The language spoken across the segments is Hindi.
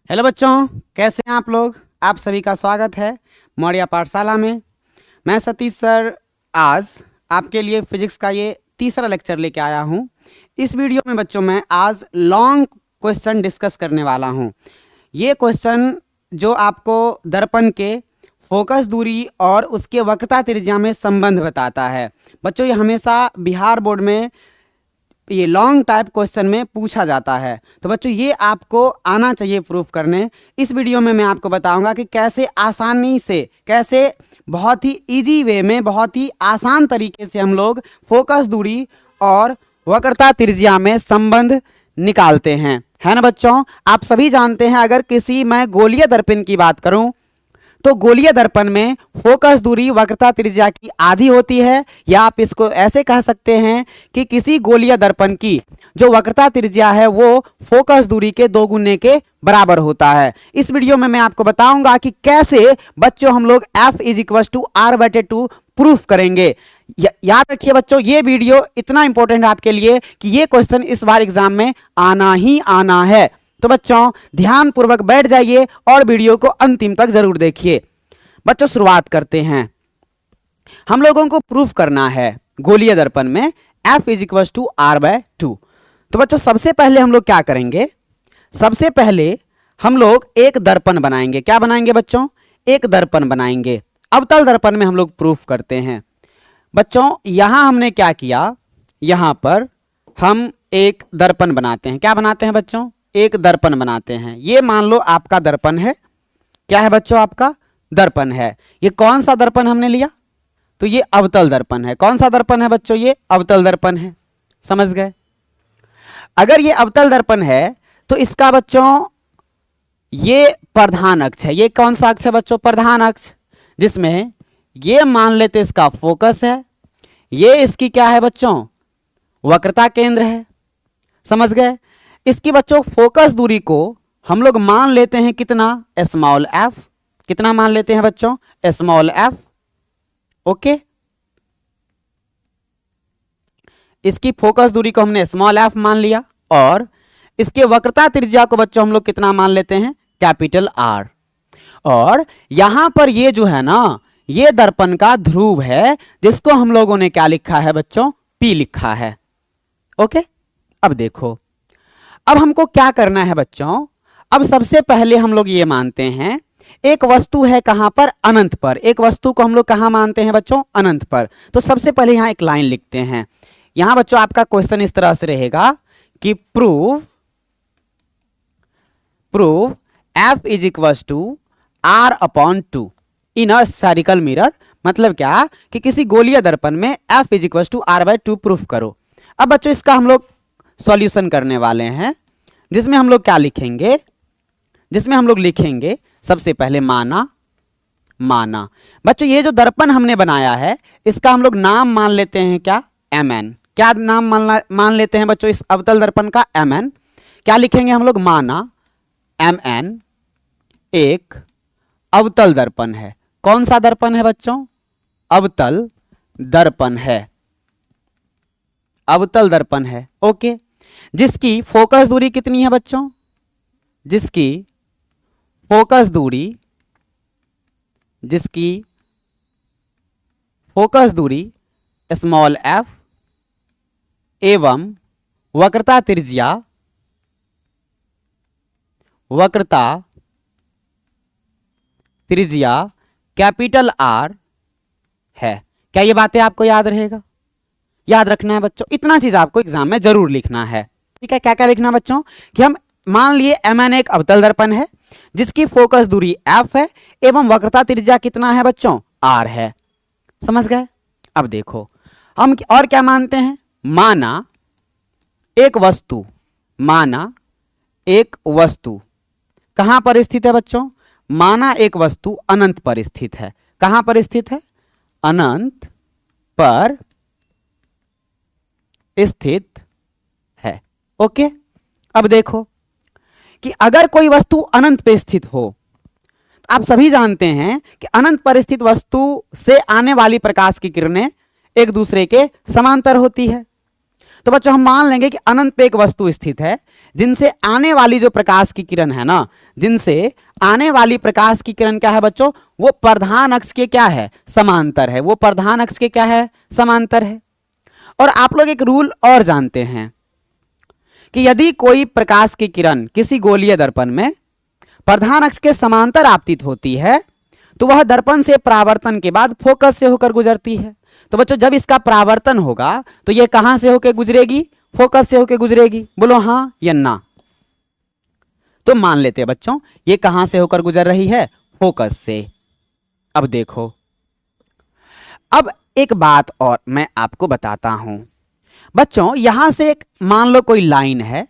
हेलो बच्चों, कैसे हैं आप लोग। आप सभी का स्वागत है मौर्य पाठशाला में। मैं सतीश सर आज आपके लिए फिजिक्स का ये तीसरा लेक्चर लेके आया हूँ। इस वीडियो में बच्चों मैं आज लॉन्ग क्वेश्चन डिस्कस करने वाला हूँ। ये क्वेश्चन जो आपको दर्पण के फोकस दूरी और उसके वक्रता त्रिज्या में संबंध बताता है। बच्चों ये हमेशा बिहार बोर्ड में ये लॉन्ग टाइप क्वेश्चन में पूछा जाता है, तो बच्चों ये आपको आना चाहिए प्रूफ करने। इस वीडियो में मैं आपको बताऊंगा कि कैसे आसानी से, कैसे बहुत ही इजी वे में, बहुत ही आसान तरीके से हम लोग फोकस दूरी और वक्रता त्रिज्या में संबंध निकालते हैं, है ना बच्चों। आप सभी जानते हैं, अगर किसी मैं गोलीय दर्पण की बात करूं तो गोलीय दर्पण में फोकस दूरी वक्रता त्रिज्या की आधी होती है, या आप इसको ऐसे कह सकते हैं कि किसी गोलीय दर्पण की जो वक्रता त्रिज्या है वो फोकस दूरी के 2 गुने के बराबर होता है। इस वीडियो में मैं आपको बताऊंगा कि कैसे बच्चों हम लोग F = R/2 प्रूफ करेंगे। याद रखिए बच्चों, ये वीडियो इतना इंपॉर्टेंट है आपके लिए कि ये क्वेश्चन इस बार एग्जाम में आना ही आना है। तो बच्चों ध्यान पूर्वक बैठ जाइए और वीडियो को अंतिम तक जरूर देखिए। बच्चों शुरुआत करते हैं। हम लोगों को प्रूफ करना है गोलीय दर्पण में F = R/2। तो बच्चों सबसे पहले हम लोग क्या करेंगे, सबसे पहले हम लोग एक दर्पण बनाएंगे। क्या बनाएंगे बच्चों? एक दर्पण बनाएंगे। अवतल दर्पण में हम लोग प्रूफ करते हैं। बच्चों यहां हमने क्या किया, यहां पर हम एक दर्पण बनाते हैं। क्या बनाते हैं बच्चों? एक दर्पण बनाते हैं। ये मान लो आपका दर्पण है। क्या है बच्चों? आपका दर्पण है। ये कौन सा दर्पण हमने लिया? तो ये अवतल दर्पण है। कौन सा दर्पण है बच्चों? ये अवतल दर्पण है। समझ गए? अगर ये अवतल दर्पण है तो इसका बच्चों ये प्रधान अक्ष है। ये कौन सा अक्ष है बच्चों? प्रधान अक्ष, जिसमें ये मान लेते इसका फोकस है, ये इसकी क्या है बच्चों? वक्रता केंद्र है। समझ गए? इसकी बच्चों फोकस दूरी को हम लोग मान लेते हैं कितना? Small f। कितना मान लेते हैं बच्चों? Small f। ओके, इसकी फोकस दूरी को हमने स्मॉल f मान लिया, और इसके वक्रता त्रिज्या को बच्चों हम लोग कितना मान लेते हैं? Capital R। और यहां पर ये जो है ना, ये दर्पण का ध्रुव है, जिसको हम लोगों ने क्या लिखा है बच्चों? P लिखा है। ओके, अब देखो, अब हमको क्या करना है बच्चों? अब सबसे पहले हम लोग ये मानते हैं एक वस्तु है कहां पर? अनंत पर। एक वस्तु को हम लोग कहां मानते हैं बच्चों? अनंत पर। तो सबसे पहले यहां एक लाइन लिखते हैं। यहां बच्चों आपका क्वेश्चन इस तरह से रहेगा कि prove F = R/2 in a spherical mirror. मतलब क्या कि किसी गोलीय दर्पण में F = R/2 प्रूफ करो। अब बच्चों इसका हम लोग सॉल्यूशन करने वाले हैं, जिसमें हम लोग क्या लिखेंगे? जिसमें हम लोग लिखेंगे सबसे पहले माना। बच्चों ये जो दर्पण हमने बनाया है इसका हम लोग नाम मान लेते हैं क्या? Mn। क्या नाम मान लेते हैं बच्चों इस अवतल दर्पण का? Mn। क्या लिखेंगे हम लोग? माना Mn एक अवतल दर्पण है। कौन सा दर्पण है बच्चों? अवतल दर्पण है। अवतल दर्पण है। ओके, जिसकी फोकस दूरी कितनी है बच्चों? जिसकी फोकस दूरी स्मॉल f एवं वक्रता त्रिज्या कैपिटल R है। क्या ये बातें आपको याद रहेगा? याद रखना है बच्चों, इतना चीज आपको एग्जाम में जरूर लिखना है। ठीक है, क्या क्या लिखना बच्चों? कि हम मान लिए Mn एक अवतल दर्पण है जिसकी फोकस दूरी f है एवं वक्रता त्रिज्या कितना है बच्चों? R है। समझ गए? अब देखो हम और क्या मानते हैं? माना एक वस्तु कहां पर स्थित है बच्चों? माना एक वस्तु अनंत पर स्थित है। कहां पर स्थित है? अनंत पर स्थित है। ओके, अब देखो कि अगर कोई वस्तु अनंत पे स्थित हो, आप सभी जानते हैं कि अनंत पर स्थित वस्तु से आने वाली प्रकाश की किरणें एक दूसरे के समांतर होती है। तो बच्चों हम मान लेंगे कि अनंत पे एक वस्तु स्थित है, जिनसे आने वाली जो प्रकाश की किरण है ना, जिनसे आने वाली प्रकाश की किरण क्या है बच्चों, वो प्रधान अक्ष के क्या है, समांतर है। वो प्रधान अक्ष के क्या है, समांतर है। और आप लोग एक रूल और जानते हैं कि यदि कोई प्रकाश की किरण किसी गोलीय दर्पण में प्रधान अक्ष के समांतर आपतित होती है तो वह दर्पण से परावर्तन के बाद फोकस से होकर गुजरती है। तो बच्चों जब इसका परावर्तन होगा तो यह कहां से होकर गुजरेगी, फोकस से होकर गुजरेगी। बोलो हां या ना। तो मान लेते हैं बच्चों ये कहां से होकर गुजर रही है, फोकस से। अब देखो, अब एक बात और मैं आपको बताता हूं बच्चों, यहां से एक मान लो कोई लाइन है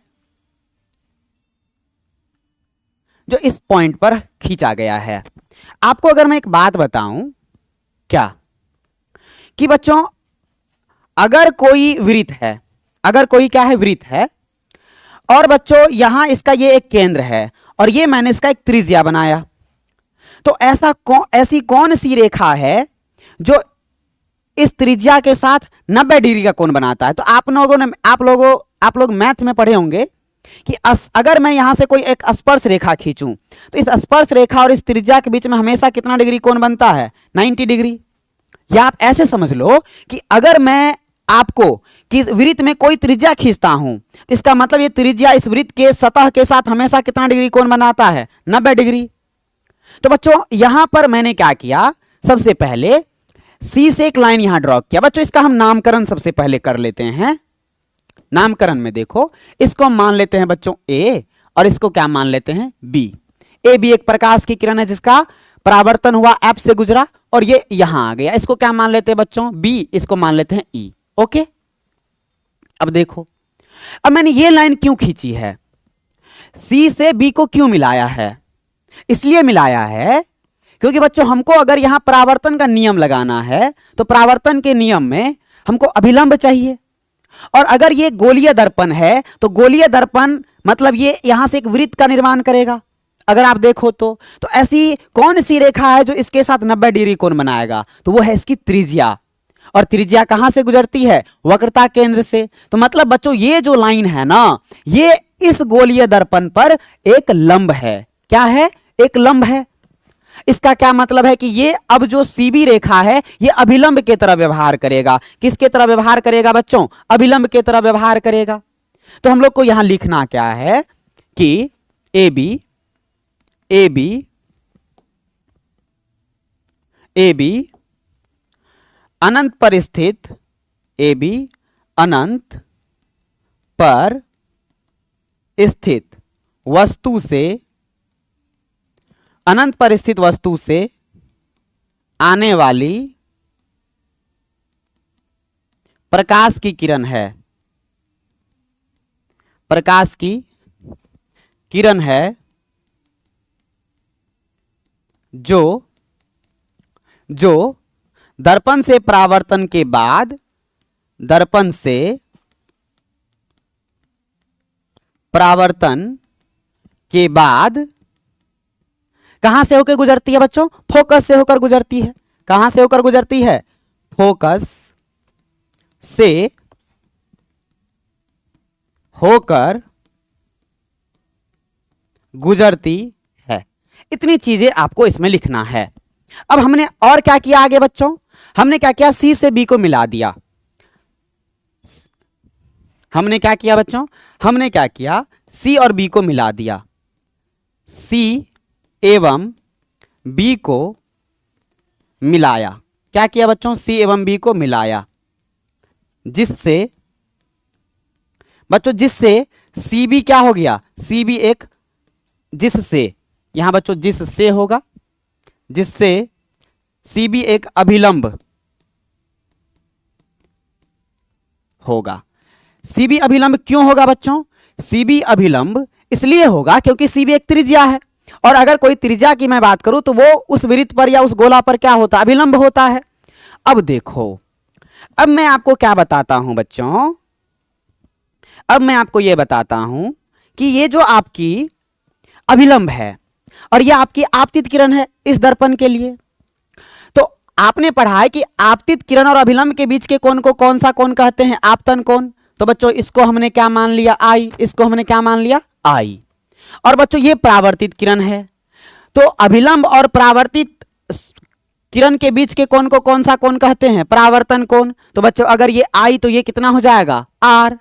जो इस पॉइंट पर खींचा गया है। आपको अगर मैं एक बात बताऊं, क्या कि बच्चों अगर कोई वृत्त है, अगर कोई क्या है, वृत्त है, और बच्चों यहां इसका ये एक केंद्र है और ये मैंने इसका एक त्रिज्या बनाया, तो ऐसी कौन सी रेखा है जो इस त्रिज्या के साथ 90 डिग्री का कोण बनाता है। तो आप लोग मैथ में पढ़े होंगे कि अगर मैं यहां से कोई एक स्पर्श रेखा खींचूं तो इस स्पर्श रेखा और इस त्रिज्या के बीच में हमेशा कितना डिग्री कोण बनता है, 90 डिग्री। या आप ऐसे समझ लो कि अगर मैं आपको कि वृत्त में कोई त्रिज्या खींचता हूं तो इसका मतलब ये त्रिज्या इस वृत्त के सतह के साथ हमेशा कितना डिग्री कोण बनाता है, 90 डिग्री। तो बच्चों यहां पर मैंने क्या किया, सबसे पहले सी से एक लाइन यहां ड्रॉ किया। बच्चों इसका हम नामकरण सबसे पहले कर लेते हैं। नामकरण में देखो, इसको हम मान लेते हैं बच्चों ए और इसको क्या मान लेते हैं, बी। ए बी एक प्रकाश की किरण है जिसका परावर्तन हुआ, एफ से गुजरा और ये यहां आ गया। इसको क्या मान लेते हैं बच्चों, बी। इसको मान लेते हैं ई। ओके, अब देखो, अब मैंने ये लाइन क्यों खींची है, सी से बी को क्यों मिलाया है, इसलिए मिलाया है क्योंकि बच्चों हमको अगर यहां परावर्तन का नियम लगाना है तो परावर्तन के नियम में हमको अभिलंब चाहिए। और अगर ये गोलीय दर्पण है तो गोलीय दर्पण मतलब ये यहां से एक वृत्त का निर्माण करेगा। अगर आप देखो तो ऐसी कौन सी रेखा है जो इसके साथ 90 डिग्री कोण बनाएगा, तो वो है इसकी त्रिज्या। और त्रिज्या कहां से गुजरती है, वक्रता केंद्र से। तो मतलब बच्चों ये जो लाइन है ना, ये इस गोलीय दर्पण पर एक लंब है। क्या है, एक लंब है। इसका क्या मतलब है कि ये अब जो सीबी रेखा है ये अभिलंब की तरह व्यवहार करेगा। किसके तरह व्यवहार करेगा बच्चों, अभिलंब की तरह व्यवहार करेगा। तो हम लोग को यहां लिखना क्या है कि ए बी अनंत पर स्थित, ए बी अनंत पर स्थित वस्तु से, अनंत पर स्थित वस्तु से आने वाली प्रकाश की किरण है, प्रकाश की किरण है जो दर्पण से परावर्तन के बाद, दर्पण से परावर्तन के बाद कहां से होकर गुजरती है बच्चों, फोकस से होकर गुजरती है। कहां से होकर गुजरती है, फोकस से होकर गुजरती है। इतनी चीजें आपको इसमें लिखना है। अब हमने और क्या किया आगे बच्चों, हमने क्या किया, सी से बी को मिला दिया। हमने क्या किया बच्चों, हमने क्या किया, सी और बी को मिला दिया। सी एवं बी को मिलाया। क्या किया बच्चों, सी एवं बी को मिलाया, जिससे बच्चों सी बी क्या हो गया, सी बी एक, जिससे यहां बच्चों जिससे होगा, जिससे सी बी एक अभिलंब होगा। सी बी अभिलंब क्यों होगा बच्चों, सी बी अभिलंब इसलिए होगा क्योंकि सी बी एक त्रिज्या है। और अगर कोई त्रिज्या की मैं बात करूं तो वो उस वृत्त पर या उस गोला पर क्या होता है, अभिलंब होता है। अब देखो, अब मैं आपको क्या बताता हूं बच्चों, अब मैं आपको यह बताता हूं कि ये जो आपकी अभिलंब है और ये आपकी आपतित किरण है इस दर्पण के लिए। तो आपने पढ़ा है कि आपतित किरण और अभिलंब के बीच के कोण को कौन सा कोण कहते हैं, आपतन कोण। तो बच्चों इसको हमने क्या मान लिया आई, इसको हमने क्या मान लिया आई। और बच्चों ये परावर्तित किरण है, तो अभिलंब और परावर्तित किरण के बीच के कोण को कौन सा कोण कहते हैं, परावर्तन कोण। तो बच्चों अगर ये आई तो ये कितना हो जाएगा आर।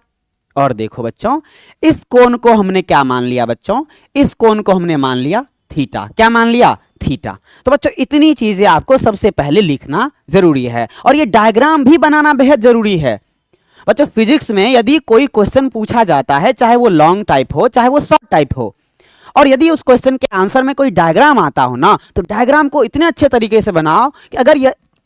और देखो बच्चों इस कोण को हमने क्या मान लिया बच्चों, इस कोण को हमने मान लिया थीटा। क्या मान लिया, थीटा। तो बच्चों इतनी चीजें आपको सबसे पहले लिखना जरूरी है, और ये डायग्राम भी बनाना बेहद जरूरी है। बच्चों फिजिक्स में यदि कोई क्वेश्चन पूछा जाता है, चाहे वो लॉन्ग टाइप हो चाहे वो शॉर्ट टाइप हो, और यदि उस क्वेश्चन के आंसर में कोई डायग्राम आता हो ना, तो डायग्राम को इतने अच्छे तरीके से बनाओ कि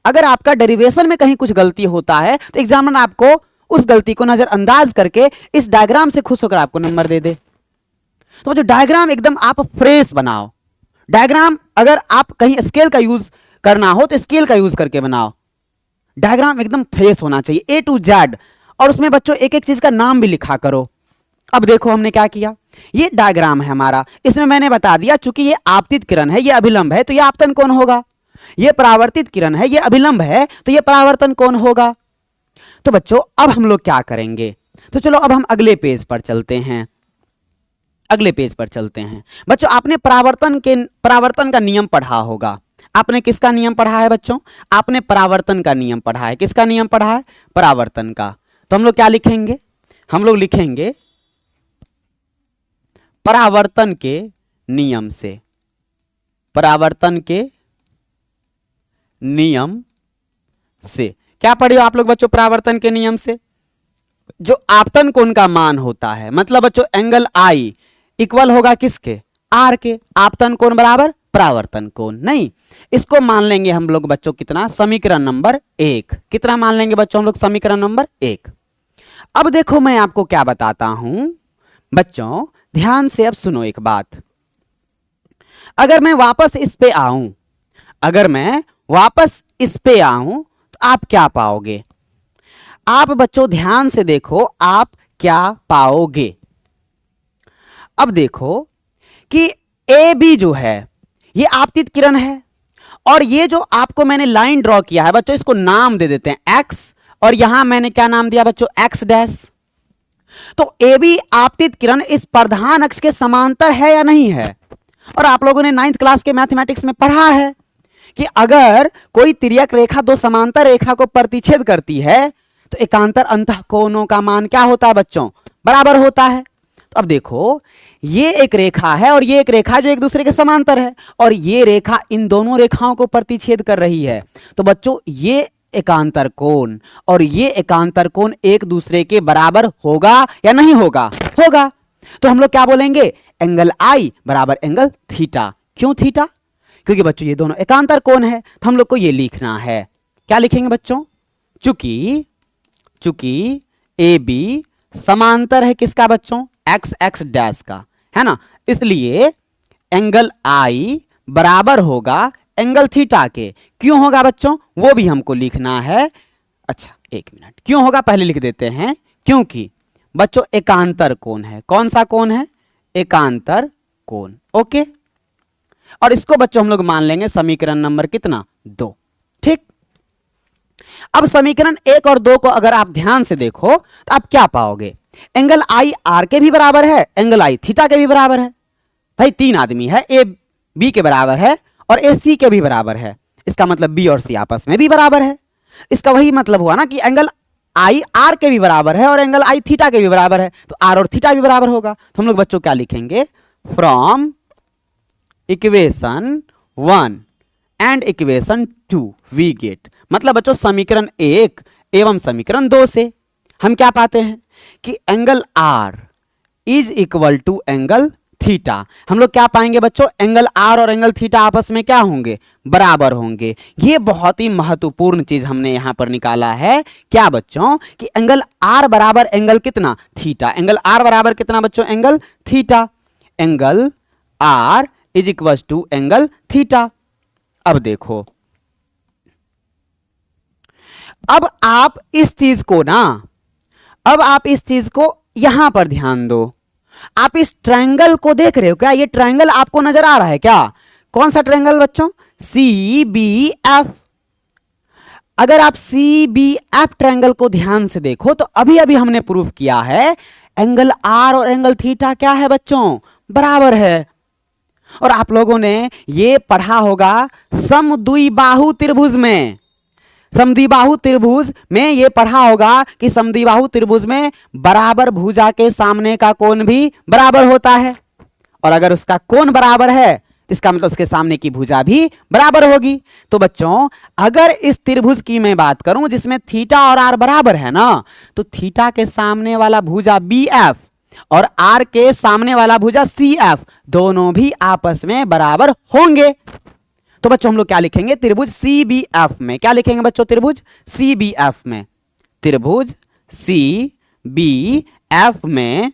अगर आपका डेरिवेशन में कहीं कुछ गलती होता है तो एग्जामिनर आपको उस गलती को नजरअंदाज करके इस डायग्राम से खुश होकर आपको नंबर दे दे। तो जो डायग्राम एकदम आप फ्रेश बनाओ। डायग्राम अगर आप कहीं स्केल का यूज करना हो तो स्केल का यूज करके बनाओ। डायग्राम एकदम फ्रेश होना चाहिए ए टू जेड, और उसमें बच्चों एक एक चीज का नाम भी लिखा करो। अब देखो हमने क्या किया, ये डायग्राम है हमारा, इसमें मैंने बता दिया चूंकि ये आपतित किरण है, ये अभिलंब है, तो ये आपतन कोण होगा। ये परावर्तित किरण है, ये अभिलंब है, तो ये परावर्तन कोण होगा। तो बच्चों अब हम लोग क्या करेंगे, तो चलो अब हम अगले पेज पर चलते हैं। अगले पेज पर चलते हैं। बच्चों आपने परावर्तन का नियम पढ़ा होगा। आपने किसका नियम पढ़ा है बच्चों, आपने परावर्तन का नियम पढ़ा है। किसका नियम पढ़ा है, परावर्तन का। तो हम लोग क्या लिखेंगे, हम लोग लिखेंगे परावर्तन के नियम से। परावर्तन के नियम से क्या पढ़े हो आप लोग बच्चों, परावर्तन के नियम से जो आपतन कोण का मान होता है, मतलब बच्चों एंगल आई इक्वल होगा किसके, आर के। आपतन कोण बराबर परावर्तन कोण, नहीं इसको मान लेंगे हम लोग बच्चों कितना, समीकरण नंबर 1। कितना मान लेंगे बच्चों हम लोग, समीकरण नंबर 1। अब देखो मैं आपको क्या बताता हूं बच्चों, ध्यान से अब सुनो एक बात। अगर मैं वापस इस पे आऊं, अगर मैं वापस इस पे आऊं तो आप क्या पाओगे। आप बच्चों ध्यान से देखो आप क्या पाओगे। अब देखो कि ए बी जो है ये आपतित किरण है, और ये जो आपको मैंने लाइन ड्रॉ किया है बच्चों, इसको नाम दे देते हैं एक्स, और यहां मैंने क्या नाम दिया बच्चों, एक्स डैश। तो ए बी आपतित किरण इस प्रधान अक्ष के समांतर है या नहीं है। और आप लोगों ने 9th क्लास के मैथमेटिक्स में पढ़ा है कि अगर कोई तिर्यक रेखा दो समांतर रेखा को प्रतिच्छेद करती है तो एकांतर अंतःकोणों का मान क्या होता है बच्चों, बराबर होता है। तो अब देखो ये एक रेखा है और ये एक रेखा जो एक दूसरे के समांतर है, और ये रेखा इन दोनों रेखाओं को प्रतिच्छेद कर रही है। तो बच्चों ये एकांतर कोण और ये एकांतर कोण एक दूसरे के बराबर होगा या नहीं होगा, होगा। तो हम लोग क्या बोलेंगे, एंगल आई बराबर एंगल थीटा। क्यों थीटा, क्योंकि बच्चों ये दोनों एकांतर कोण है। तो हम लोग को ये लिखना है, क्या लिखेंगे बच्चों, चूंकि ए बी समांतर है किसका बच्चों, एक्स एक्स डैश का, है ना, इसलिए एंगल आई बराबर होगा एंगल थीटा के। क्यों होगा बच्चों, वो भी हमको लिखना है। अच्छा एक मिनट, क्यों होगा पहले लिख देते हैं, क्योंकि बच्चों एकांतर कोण है। कौन सा कोण है, एकांतर कोण। ओके, और इसको बच्चों हम लोग मान लेंगे समीकरण नंबर कितना, 2। ठीक, अब समीकरण 1 और 2 को अगर आप ध्यान से देखो तो आप क्या पाओगे, एंगल आई आर के भी बराबर है, एंगल आई थीटा के भी बराबर है। भाई 3 आदमी है, ए बी के बराबर है और ए सी के भी बराबर है। इसका मतलब बी और सी आपस में भी बराबर है। इसका वही मतलब हुआ ना कि एंगल आई आर के भी बराबर है और एंगल आई थीटा के भी बराबर है, तो आर और थीटा भी बराबर होगा। तो हम लोग बच्चों क्या लिखेंगे, from equation 1 and equation 2 we get, मतलब बच्चों समीकरण 1 एवं समीकरण 2 से हम क्या पाते हैं कि angle r is equal to angle theta. हम लोग क्या पाएंगे बच्चों, एंगल आर और एंगल थीटा आपस में क्या होंगे, बराबर होंगे। ये बहुत ही महत्वपूर्ण चीज हमने यहां पर निकाला है, क्या बच्चों, कि एंगल आर बराबर एंगल कितना, थीटा। एंगल आर बराबर कितना बच्चों, angle theta. Angle r is equal to angle theta. अब देखो, अब आप इस चीज को ना, अब आप इस चीज को यहां पर ध्यान दो। आप इस ट्रायंगल को देख रहे हो क्या, ये ट्रायंगल आपको नजर आ रहा है क्या, कौन सा ट्रायंगल बच्चों, सी बी एफ। अगर आप सी बी एफ ट्रायंगल को ध्यान से देखो तो अभी अभी हमने प्रूव किया है एंगल आर और एंगल थीटा क्या है बच्चों, बराबर है। और आप लोगों ने ये पढ़ा होगा समद्विबाहु त्रिभुज में, समद्विबाहु त्रिभुज में ये पढ़ा होगा कि समद्विबाहु त्रिभुज में बराबर भुजा के सामने का कोण भी बराबर होता है, और अगर उसका कोण बराबर है इसका मतलब उसके सामने की भुजा भी बराबर होगी। तो बच्चों अगर इस त्रिभुज की मैं बात करूं जिसमें थीटा और आर बराबर है ना, तो थीटा के सामने वाला भुजा बी एफ और आर के सामने वाला भुजा सी एफ दोनों भी आपस में बराबर होंगे। तो बच्चों हम लोग क्या लिखेंगे, त्रिभुज सी बी एफ में क्या लिखेंगे बच्चों, त्रिभुज सी बी एफ में, त्रिभुज सी बी एफ में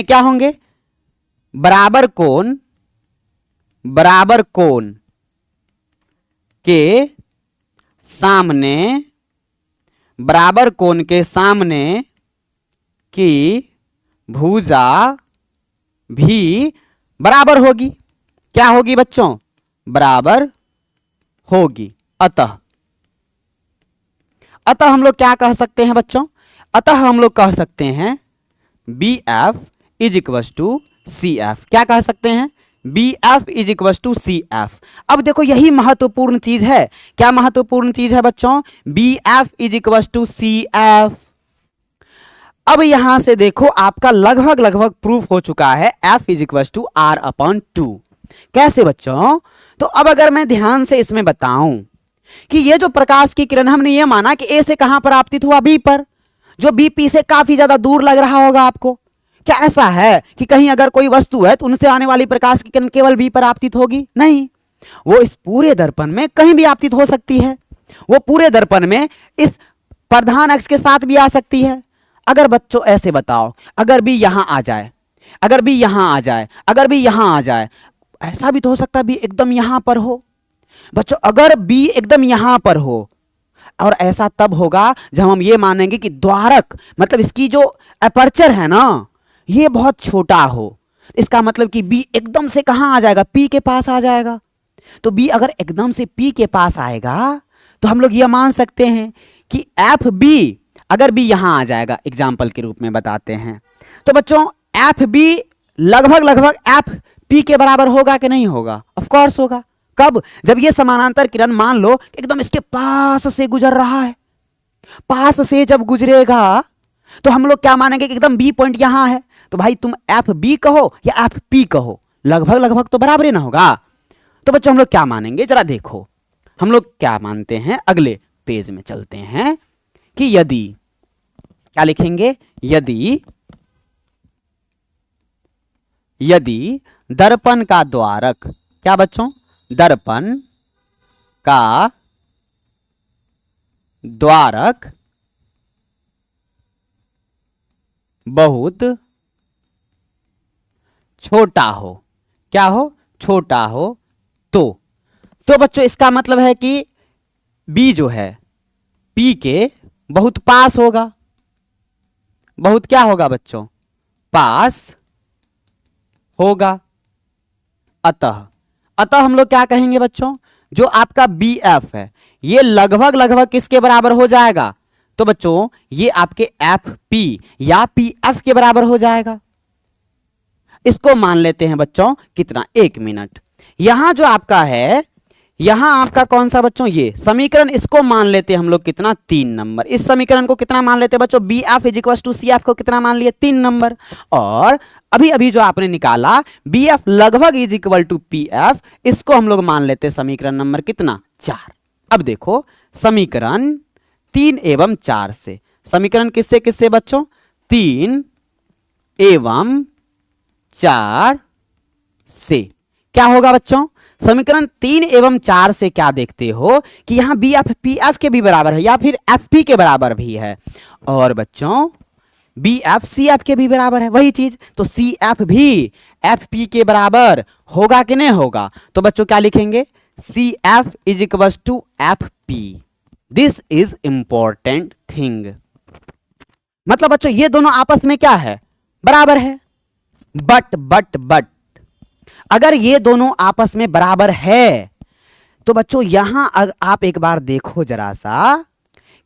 क्या होंगे, बराबर कोण के सामने, बराबर कोण के सामने की भुजा भी बराबर होगी। क्या होगी बच्चों, बराबर होगी। अतः हम लोग क्या कह सकते हैं बच्चों, अतः हम लोग कह सकते हैं B F is equal to C F. क्या कह सकते हैं, B F is equal to C F. अब देखो यही महत्वपूर्ण चीज है। क्या महत्वपूर्ण चीज है बच्चों, B F is equal to C F. अब यहां से देखो आपका लगभग प्रूफ हो चुका है F is equal to R upon two. कैसे बच्चों, तो अब अगर मैं ध्यान से इसमें बताऊं कि ये जो प्रकाश की किरण हमने ये माना कि ए से कहां पर आपतित हुआ, बी पर, जो बी पी से काफी ज्यादा दूर लग रहा होगा आपको। क्या ऐसा है कि कहीं अगर कोई वस्तु है तो उनसे आने वाली प्रकाश की किरण केवल बी पर आपतित होगी? नहीं, वो इस पूरे दर्पण में कहीं भी आपतित हो सकती है। वो पूरे दर्पण में इस प्रधान अक्ष के साथ भी आ सकती है। अगर बच्चों ऐसे बताओ, अगर भी यहां आ जाए, अगर भी यहां आ जाए, अगर भी यहां आ जाए, ऐसा भी तो हो सकता है भी एकदम यहां पर हो। बच्चों अगर बी एकदम यहां पर हो, और ऐसा तब होगा जब हम ये मानेंगे कि द्वारक मतलब इसकी जो अपर्चर है ना ये बहुत छोटा हो। इसका मतलब कि बी एकदम से कहां आ जाएगा, पी के पास आ जाएगा। तो बी अगर एकदम से पी के पास आएगा तो हम लोग ये मान सकते हैं कि एफ बी, अगर बी यहां आ जाएगा, एग्जाम्पल के रूप में बताते हैं, तो बच्चों एफ बी लगभग एफ पी के बराबर होगा कि नहीं होगा? ऑफ कोर्स होगा। कब? जब ये समानांतर किरण मान लो एकदम इसके पास से गुजर रहा है। पास से जब गुजरेगा तो हम लोग क्या मानेंगे कि एकदम बी पॉइंट यहां है। तो भाई तुम एफ बी कहो या एफ पी कहो, लगभग तो बराबर ही ना होगा। तो बच्चों हम लोग क्या मानेंगे, जरा देखो हम लोग क्या मानते हैं। अगले पेज में चलते हैं कि यदि, क्या लिखेंगे, यदि दर्पण का द्वारक, क्या बच्चों, दर्पण का द्वारक बहुत छोटा हो, क्या हो, छोटा हो, तो बच्चों इसका मतलब है कि बी जो है पी के बहुत पास होगा। बहुत क्या होगा बच्चों, पास होगा। अतः हम लोग क्या कहेंगे बच्चों, जो आपका बी एफ है ये लगभग किसके बराबर हो जाएगा? तो बच्चों ये आपके एफ पी या पी एफ के बराबर हो जाएगा। इसको मान लेते हैं बच्चों कितना, 1 मिनट। यहां जो आपका है, यहां आपका कौन सा बच्चों, ये समीकरण, इसको मान लेते हैं हम लोग कितना, 3 नंबर। इस समीकरण को कितना मान लेते हैं बच्चों, B F is equal to C F को कितना मान लिए, 3 नंबर। और अभी जो आपने निकाला बी एफ लगभग is equal to P F, इसको हम लोग मान लेते हैं समीकरण नंबर कितना, 4। अब देखो समीकरण 3 एवं 4 से, समीकरण किससे किससे बच्चों, 3 एवं 4 से क्या होगा बच्चों, समीकरण 3 एवं 4 से क्या देखते हो कि यहां बी एफ पी एफ के भी बराबर है या फिर एफ पी के बराबर भी है, और बच्चों बी एफ सी एफ के भी बराबर है, वही चीज। तो सी एफ भी एफ पी के बराबर होगा कि नहीं होगा? तो बच्चों क्या लिखेंगे, C F is equal to F P. This is important thing. मतलब बच्चों ये दोनों आपस में क्या है, बराबर है। बट अगर ये दोनों आपस में बराबर है तो बच्चों यहां आप एक बार देखो जरा सा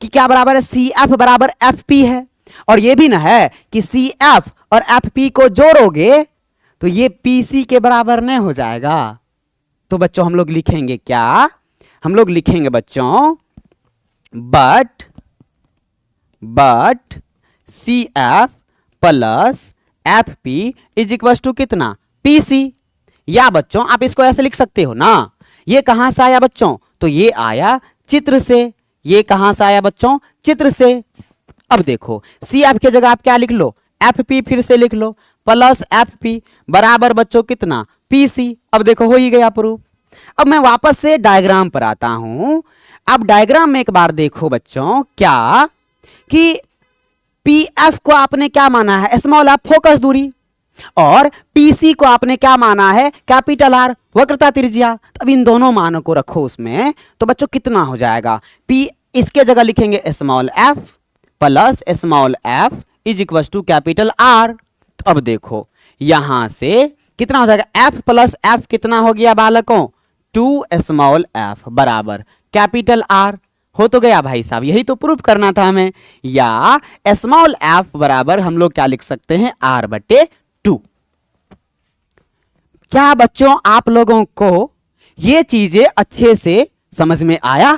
कि क्या बराबर है, सी एफ बराबर एफ पी है, और ये भी ना है कि सी एफ और एफ पी को जोड़ोगे तो ये पी सी के बराबर नहीं हो जाएगा। तो बच्चों हम लोग लिखेंगे क्या, हम लोग लिखेंगे बच्चों but C F plus F P is equal to कितना, पी सी। या बच्चों आप इसको ऐसे लिख सकते हो ना, ये कहां से आया बच्चों, तो ये आया चित्र से। ये कहां से आया बच्चों, चित्र से। अब देखो सी एफ की जगह आप क्या लिख लो, एफ पी फिर से लिख लो, प्लस एफ पी बराबर बच्चों कितना, पी सी। अब देखो हो ही गया प्रूफ। अब मैं वापस से डायग्राम पर आता हूं। अब डायग्राम में एक बार देखो बच्चों क्या कि पी एफ को आपने क्या माना है, स्मॉल एफ फोकस दूरी, और पीसी को आपने क्या माना है, कैपिटल आर वक्रता त्रिज्या। अब इन दोनों मानों को रखो उसमें, तो बच्चों कितना हो जाएगा, पी इसके जगह लिखेंगे small f plus small f is equal to capital R. तो अब देखो यहां से कितना हो जाएगा, एफ प्लस एफ कितना हो गया बालकों, 2 स्मॉल एफ बराबर कैपिटल आर। हो तो गया भाई साहब, यही तो प्रूफ करना था हमें। या स्मॉल एफ बराबर हम लोग क्या लिख सकते हैं, आर बटे 2। क्या बच्चों आप लोगों को ये चीजें अच्छे से समझ में आया?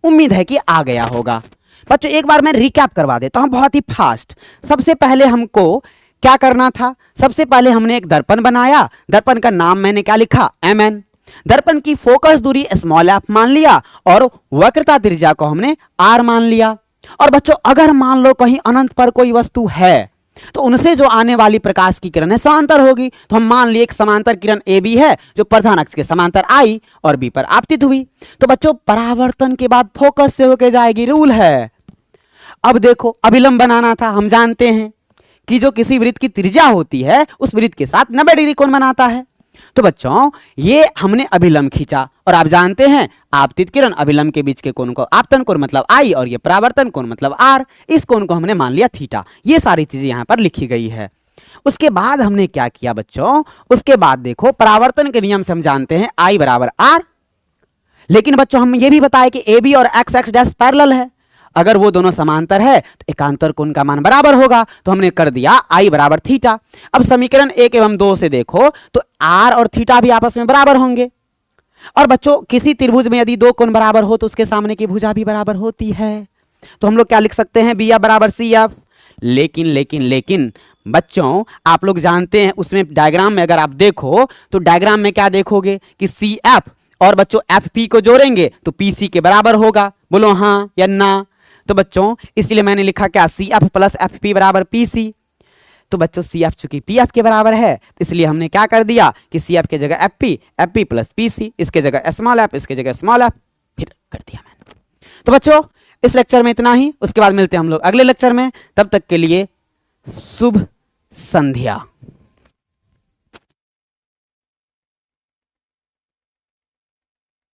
उम्मीद है कि आ गया होगा। बच्चों एक बार मैं रिकैप करवा देता हूं बहुत ही फास्ट। सबसे पहले हमको क्या करना था, सबसे पहले हमने एक दर्पण बनाया, दर्पण का नाम मैंने क्या लिखा, mn। दर्पण की फोकस दूरी स्मॉल एफ मान लिया और वक्रता त्रिज्या को हमने r मान लिया। और बच्चों अगर मान लो कहीं अनंत पर कोई वस्तु है तो उनसे जो आने वाली प्रकाश की किरण है समांतर होगी। तो हम मान लिए एक समांतर किरण ए बी है जो प्रधान अक्ष के समांतर आई और बी पर आपतित हुई। तो बच्चों परावर्तन के बाद फोकस से होके जाएगी, रूल है। अब देखो अभिलंब बनाना था, हम जानते हैं कि जो किसी वृत्त की त्रिज्या होती है उस वृत्त के साथ 90 डिग्री कोण बनाता है। तो बच्चों ये हमने अभिलंब खींचा, और आप जानते हैं आपतित किरण अभिलंब के बीच के कोण को आपतन कोण मतलब आई, और ये परावर्तन कोण मतलब आर। इस कोण को हमने मान लिया थीटा। ये सारी चीजें यहां पर लिखी गई है। उसके बाद हमने क्या किया बच्चों, उसके बाद देखो परावर्तन के नियम से हम जानते हैं आई बराबर आर। लेकिन बच्चों हम ये भी बताए कि ए बी और एक्स एक्स डैश पैरेलल है, अगर वो दोनों समांतर है तो एकांतर कोण का मान बराबर होगा। तो हमने कर दिया आई बराबर थीटा। अब समीकरण 1 एवं 2 से देखो तो आर और थीटा भी आपस में बराबर होंगे। और बच्चों किसी त्रिभुज में यदि दो कोण बराबर हो तो उसके सामने की भुजा भी बराबर होती है। तो हम लोग क्या लिख सकते हैं, बी एफ बराबर सी एफ। लेकिन बच्चों आप लोग जानते हैं उसमें डायग्राम में अगर आप देखो तो डायग्राम में क्या देखोगे कि सी एफ और बच्चों एफ पी को जोड़ेंगे तो पी सी के बराबर होगा। बोलो हाँ या ना। तो बच्चों इसलिए मैंने लिखा क्या, C F plus F P बराबर पी सी। तो बच्चों सी एफ चूंकि पी एफ के बराबर है तो इसलिए हमने क्या कर दिया कि सी एफ के जगह F P plus P C, इसके जगह स्मॉल एफ, इसके जगह स्मॉल एफ, फिर कर दिया मैंने। तो बच्चों इस लेक्चर में इतना ही, उसके बाद मिलते हैं हम लोग अगले लेक्चर में। तब तक के लिए शुभ संध्या।